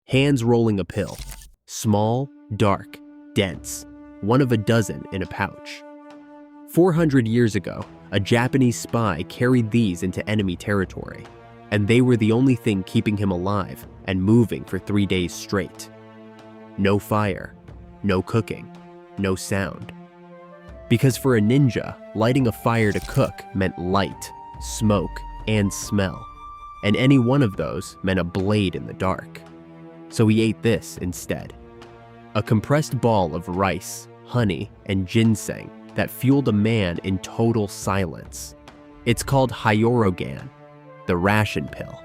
hands rolling a pill. Small, dark, dense, one of a dozen in a pouch. 400 years ago, a Japanese spy carried these into enemy territory, and they were the only thing keeping him alive and moving for 3 days straight. No fire, no cooking, no sound. Because for a ninja, lighting a fire to cook meant light, smoke, and smell, and any one of those meant a blade in the dark. So he ate this instead. A compressed ball of rice, honey, and ginseng that fueled a man in total silence. It's called Hyorogan, the ration pill.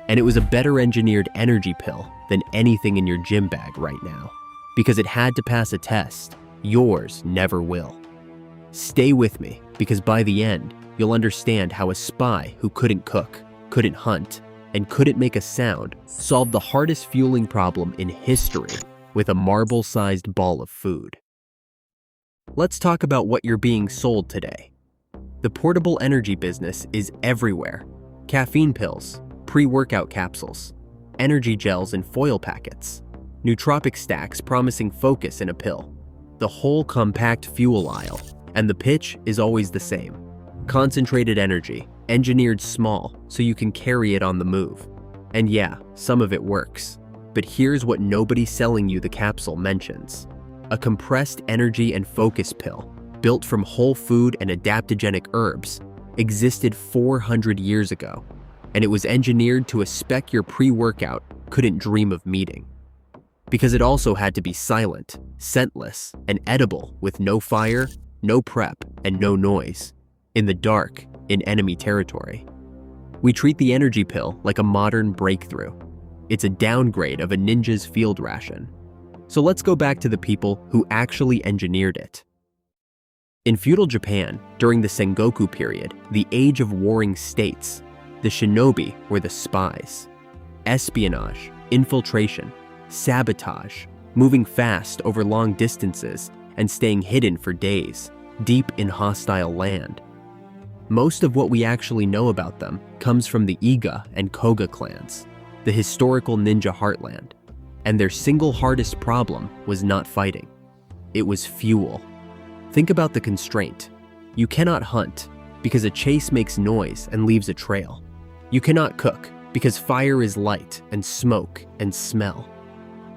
And it was a better engineered energy pill than anything in your gym bag right now. Because it had to pass a test, yours never will. Stay with me, because by the end, you'll understand how a spy who couldn't cook, couldn't hunt, and couldn't make a sound solved the hardest fueling problem in history with a marble-sized ball of food. Let's talk about what you're being sold today. The portable energy business is everywhere. Caffeine pills, pre-workout capsules, energy gels in foil packets, nootropic stacks promising focus in a pill, the whole compact fuel aisle, and the pitch is always the same. Concentrated energy, engineered small so you can carry it on the move. And yeah, some of it works. But here's what nobody selling you the capsule mentions. A compressed energy and focus pill, built from whole food and adaptogenic herbs, existed 400 years ago, and it was engineered to a spec your pre-workout couldn't dream of meeting. Because it also had to be silent, scentless, and edible with no fire, no prep, and no noise. In the dark, in enemy territory. We treat the energy pill like a modern breakthrough. It's a downgrade of a ninja's field ration. So let's go back to the people who actually engineered it. In feudal Japan, during the Sengoku period, the age of warring states, the shinobi were the spies. Espionage, infiltration, sabotage, moving fast over long distances and staying hidden for days, deep in hostile land. Most of what we actually know about them comes from the Iga and Koga clans, the historical ninja heartland, and their single hardest problem was not fighting. It was fuel. Think about the constraint. You cannot hunt because a chase makes noise and leaves a trail. You cannot cook because fire is light and smoke and smell.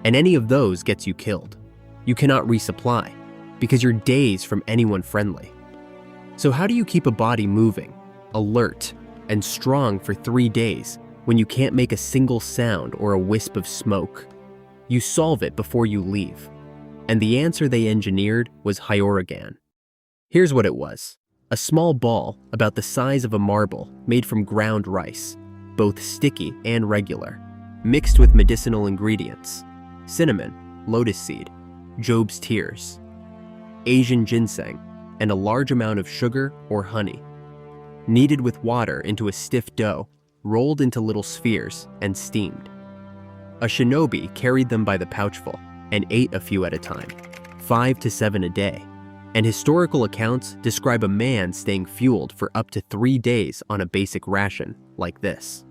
And any of those gets you killed. You cannot resupply because you're days from anyone friendly. So how do you keep a body moving, alert, and strong for 3 days when you can't make a single sound or a wisp of smoke? You solve it before you leave. And the answer they engineered was Hyorogan. Here's what it was. A small ball about the size of a marble made from ground rice, both sticky and regular, mixed with medicinal ingredients, cinnamon, lotus seed, Job's tears, Asian ginseng, and a large amount of sugar or honey, kneaded with water into a stiff dough, rolled into little spheres, and steamed. A shinobi carried them by the pouchful and ate a few at a time, 5 to 7 a day, and historical accounts describe a man staying fueled for up to 3 days on a basic ration like this.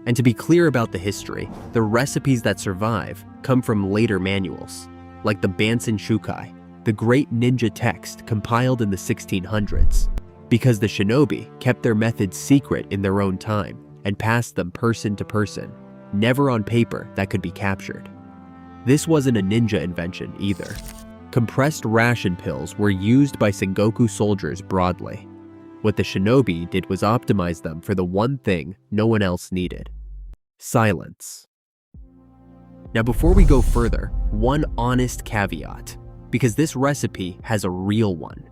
And to be clear about the history, the recipes that survive come from later manuals, like the Bansenshukai, the great ninja text compiled in the 1600s, because the shinobi kept their methods secret in their own time and passed them person to person, never on paper that could be captured. This wasn't a ninja invention either. Compressed ration pills were used by Sengoku soldiers broadly. What the shinobi did was optimize them for the one thing no one else needed: silence. Now before we go further, one honest caveat, because this recipe has a real one.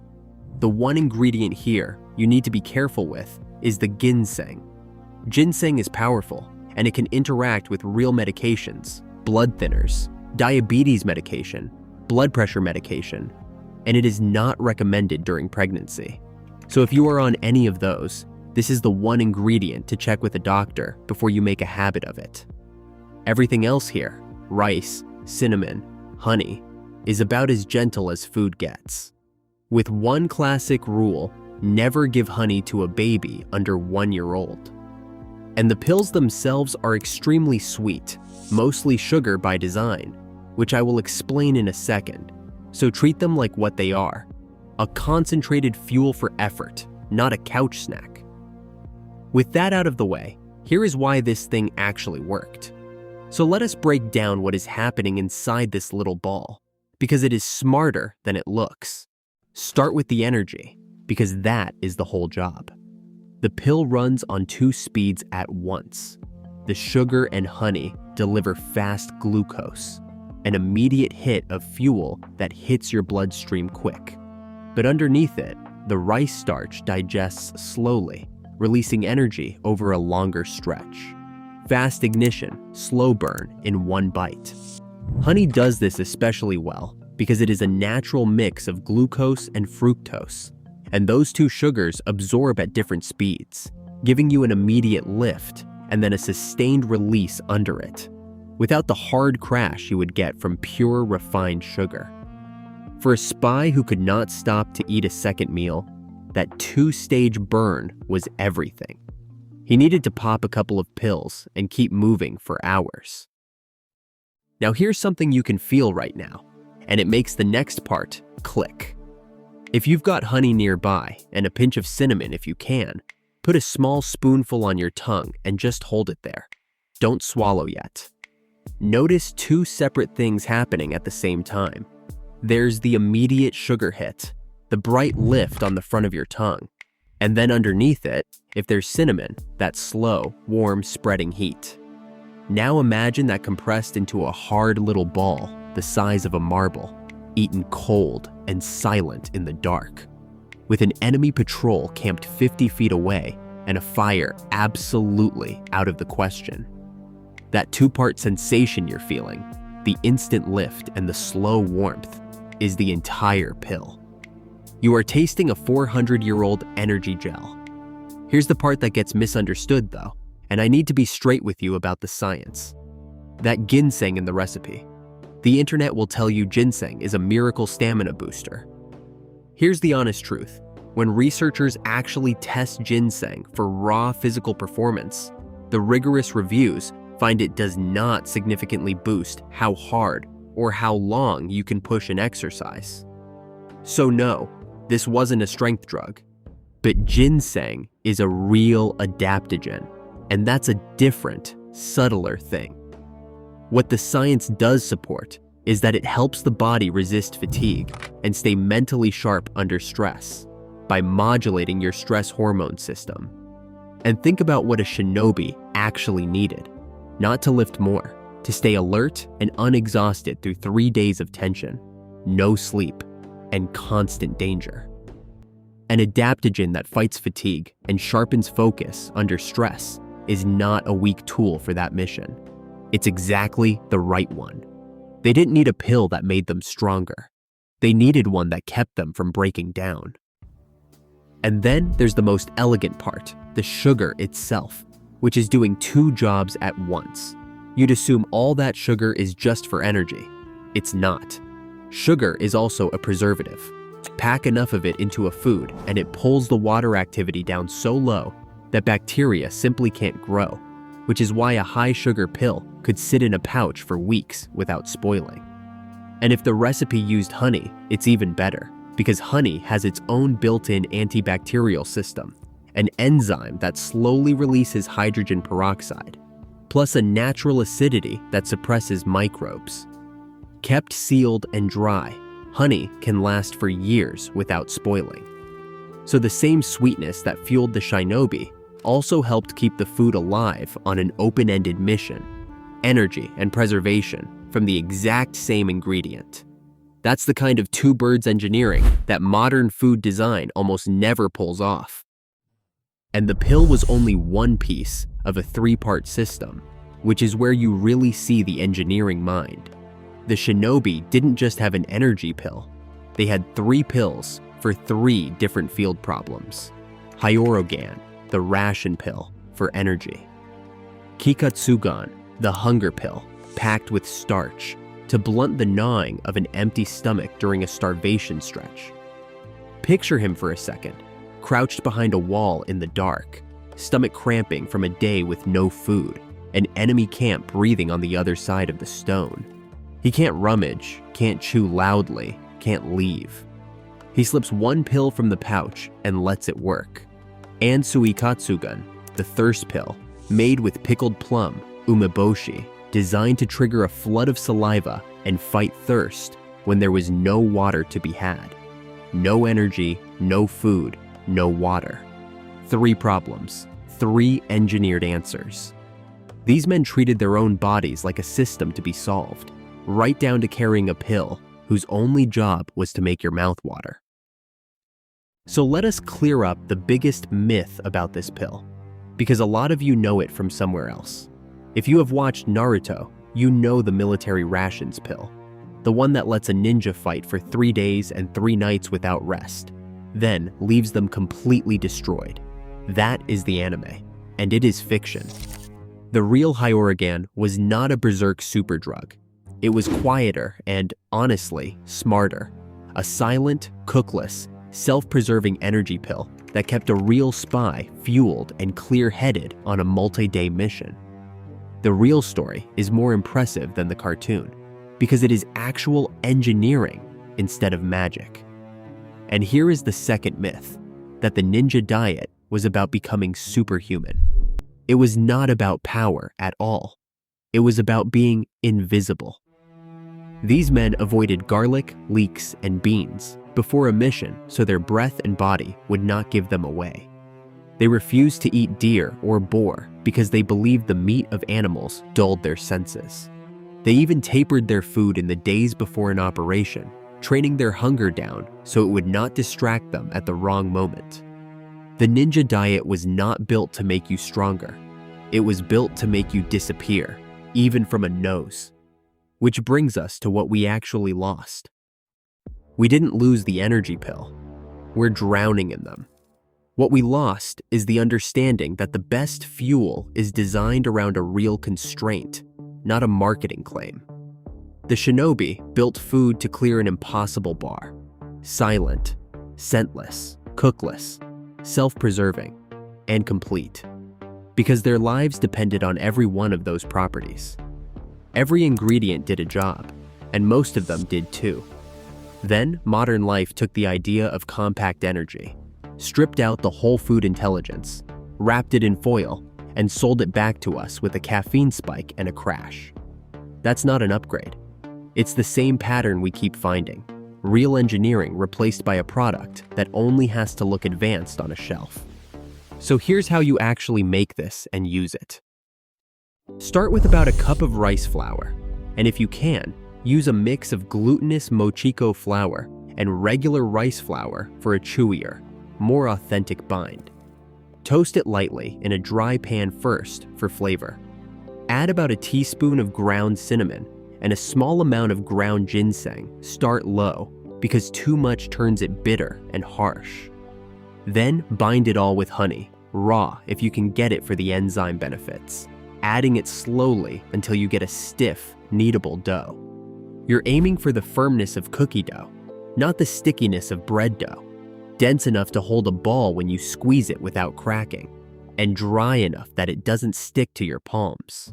The one ingredient here you need to be careful with is the ginseng. Ginseng is powerful, and it can interact with real medications, blood thinners, diabetes medication, blood pressure medication, and it is not recommended during pregnancy. So if you are on any of those, this is the one ingredient to check with a doctor before you make a habit of it. Everything else here, rice, cinnamon, honey, is about as gentle as food gets. With one classic rule, never give honey to a baby under 1 year old. And the pills themselves are extremely sweet, mostly sugar by design, which I will explain in a second, so treat them like what they are, a concentrated fuel for effort, not a couch snack. With that out of the way, here is why this thing actually worked. So let us break down what is happening inside this little ball, because it is smarter than it looks. Start with the energy, because that is the whole job. The pill runs on 2 speeds at once. The sugar and honey deliver fast glucose, an immediate hit of fuel that hits your bloodstream quick. But underneath it, the rice starch digests slowly, releasing energy over a longer stretch. Fast ignition, slow burn in one bite. Honey does this especially well because it is a natural mix of glucose and fructose, and those 2 sugars absorb at different speeds, giving you an immediate lift and then a sustained release under it, without the hard crash you would get from pure refined sugar. For a spy who could not stop to eat a second meal, that 2-stage burn was everything. He needed to pop a couple of pills and keep moving for hours. Now here's something you can feel right now, and it makes the next part click. If you've got honey nearby, and a pinch of cinnamon if you can, put a small spoonful on your tongue and just hold it there. Don't swallow yet. Notice 2 separate things happening at the same time. There's the immediate sugar hit, the bright lift on the front of your tongue, and then underneath it, if there's cinnamon, that slow, warm, spreading heat. Now imagine that compressed into a hard little ball the size of a marble, eaten cold and silent in the dark, with an enemy patrol camped 50 feet away and a fire absolutely out of the question. That 2-part sensation you're feeling, the instant lift and the slow warmth, is the entire pill. You are tasting a 400-year-old energy gel. Here's the part that gets misunderstood though, and I need to be straight with you about the science. That ginseng in the recipe. The internet will tell you ginseng is a miracle stamina booster. Here's the honest truth. When researchers actually test ginseng for raw physical performance, the rigorous reviews find it does not significantly boost how hard or how long you can push an exercise. So no, this wasn't a strength drug. But ginseng is a real adaptogen, and that's a different, subtler thing. What the science does support is that it helps the body resist fatigue and stay mentally sharp under stress by modulating your stress hormone system. And think about what a shinobi actually needed. Not to lift more, to stay alert and unexhausted through 3 days of tension, no sleep, and constant danger. An adaptogen that fights fatigue and sharpens focus under stress is not a weak tool for that mission. It's exactly the right one. They didn't need a pill that made them stronger. They needed one that kept them from breaking down. And then there's the most elegant part, the sugar itself, which is doing 2 jobs at once. You'd assume all that sugar is just for energy. It's not. Sugar is also a preservative. Pack enough of it into a food and it pulls the water activity down so low that bacteria simply can't grow, which is why a high sugar pill could sit in a pouch for weeks without spoiling. And if the recipe used honey, it's even better, because honey has its own built-in antibacterial system, an enzyme that slowly releases hydrogen peroxide, plus a natural acidity that suppresses microbes. Kept sealed and dry, honey can last for years without spoiling. So the same sweetness that fueled the shinobi also helped keep the food alive on an open-ended mission, energy and preservation from the exact same ingredient. That's the kind of 2 birds engineering that modern food design almost never pulls off. And the pill was only one piece of a 3-part system, which is where you really see the engineering mind. The shinobi didn't just have an energy pill. They had 3 pills for 3 different field problems. Hyorogan, the ration pill for energy. Kikatsugan, the hunger pill, packed with starch to blunt the gnawing of an empty stomach during a starvation stretch. Picture him for a second, crouched behind a wall in the dark, stomach cramping from a day with no food, an enemy camp breathing on the other side of the stone. He can't rummage, can't chew loudly, can't leave. He slips one pill from the pouch and lets it work. And Suikatsugun, the thirst pill, made with pickled plum, umeboshi, designed to trigger a flood of saliva and fight thirst when there was no water to be had. No energy, no food, no water. 3 problems, 3 engineered answers. These men treated their own bodies like a system to be solved, right down to carrying a pill whose only job was to make your mouth water. So let us clear up the biggest myth about this pill, because a lot of you know it from somewhere else. If you have watched Naruto, you know the military rations pill, the one that lets a ninja fight for 3 days and 3 nights without rest, then leaves them completely destroyed. That is the anime, and it is fiction. The real Hyorogan was not a berserk superdrug. It was quieter and, honestly, smarter. A silent, cookless, self-preserving energy pill that kept a real spy fueled and clear-headed on a multi-day mission. The real story is more impressive than the cartoon because it is actual engineering instead of magic. And here is the second myth, that the ninja diet was about becoming superhuman. It was not about power at all. It was about being invisible. These men avoided garlic, leeks, and beans before a mission so their breath and body would not give them away. They refused to eat deer or boar because they believed the meat of animals dulled their senses. They even tapered their food in the days before an operation, training their hunger down so it would not distract them at the wrong moment. The ninja diet was not built to make you stronger. It was built to make you disappear, even from a nose. Which brings us to what we actually lost. We didn't lose the energy pill. We're drowning in them. What we lost is the understanding that the best fuel is designed around a real constraint, not a marketing claim. The shinobi built food to clear an impossible bar. Silent, scentless, cookless, self-preserving, and complete. Because their lives depended on every one of those properties. Every ingredient did a job, and most of them did too. Then, modern life took the idea of compact energy, stripped out the whole food intelligence, wrapped it in foil, and sold it back to us with a caffeine spike and a crash. That's not an upgrade. It's the same pattern we keep finding. Real engineering replaced by a product that only has to look advanced on a shelf. So here's how you actually make this and use it. Start with about a cup of rice flour, and if you can, use a mix of glutinous mochiko flour and regular rice flour for a chewier, more authentic bind. Toast it lightly in a dry pan first for flavor. Add about a teaspoon of ground cinnamon and a small amount of ground ginseng. Start low because too much turns it bitter and harsh. Then bind it all with honey, raw if you can get it for the enzyme benefits, adding it slowly until you get a stiff, kneadable dough. You're aiming for the firmness of cookie dough, not the stickiness of bread dough, dense enough to hold a ball when you squeeze it without cracking, and dry enough that it doesn't stick to your palms.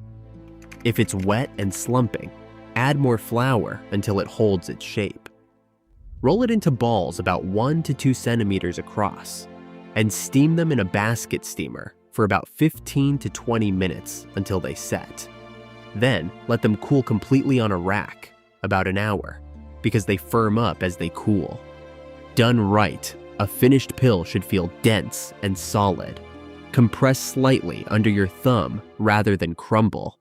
If it's wet and slumping, add more flour until it holds its shape. Roll it into balls about 1 to 2 centimeters across, and steam them in a basket steamer for about 15 to 20 minutes until they set. Then let them cool completely on a rack, about an hour, because they firm up as they cool. Done right, a finished pill should feel dense and solid. Compress slightly under your thumb rather than crumble.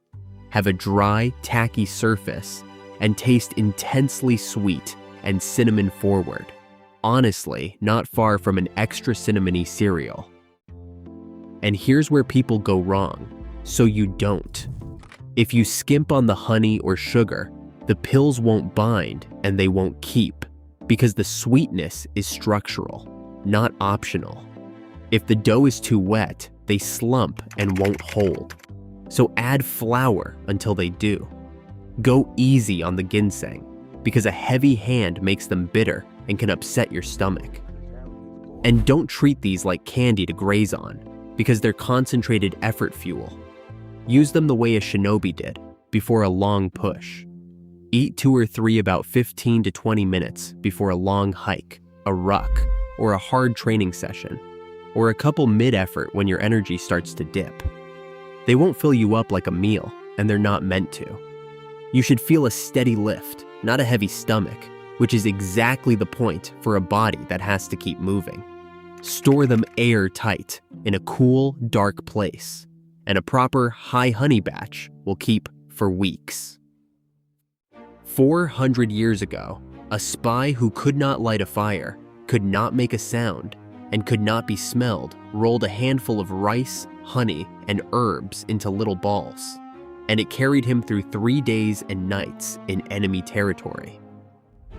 Have a dry, tacky surface, and taste intensely sweet and cinnamon forward. Honestly, not far from an extra cinnamony cereal. And here's where people go wrong, so you don't. If you skimp on the honey or sugar, the pills won't bind and they won't keep, because the sweetness is structural, not optional. If the dough is too wet, they slump and won't hold. So add flour until they do. Go easy on the ginseng, because a heavy hand makes them bitter and can upset your stomach. And don't treat these like candy to graze on, because they're concentrated effort fuel. Use them the way a shinobi did, before a long push. Eat 2 or 3 about 15 to 20 minutes before a long hike, a ruck, or a hard training session, or a couple mid-effort when your energy starts to dip. They won't fill you up like a meal, and they're not meant to. You should feel a steady lift, not a heavy stomach, which is exactly the point for a body that has to keep moving. Store them airtight in a cool, dark place, and a proper high honey batch will keep for weeks. 400 years ago, a spy who could not light a fire, could not make a sound, and could not be smelled rolled a handful of rice, honey, and herbs into little balls, and it carried him through 3 days and nights in enemy territory.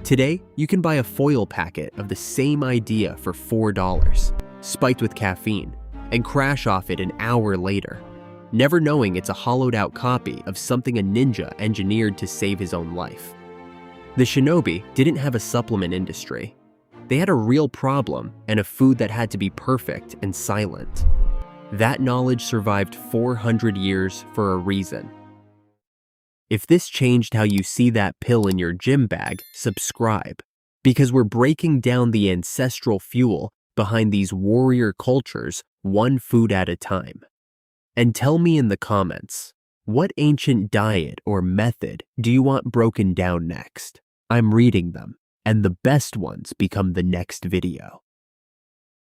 Today, you can buy a foil packet of the same idea for $4, spiked with caffeine, and crash off it an hour later, never knowing it's a hollowed-out copy of something a ninja engineered to save his own life. The shinobi didn't have a supplement industry. They had a real problem and a food that had to be perfect and silent. That knowledge survived 400 years for a reason. If this changed how you see that pill in your gym bag, subscribe, because we're breaking down the ancestral fuel behind these warrior cultures one food at a time. And tell me in the comments, what ancient diet or method do you want broken down next? I'm reading them, and the best ones become the next video.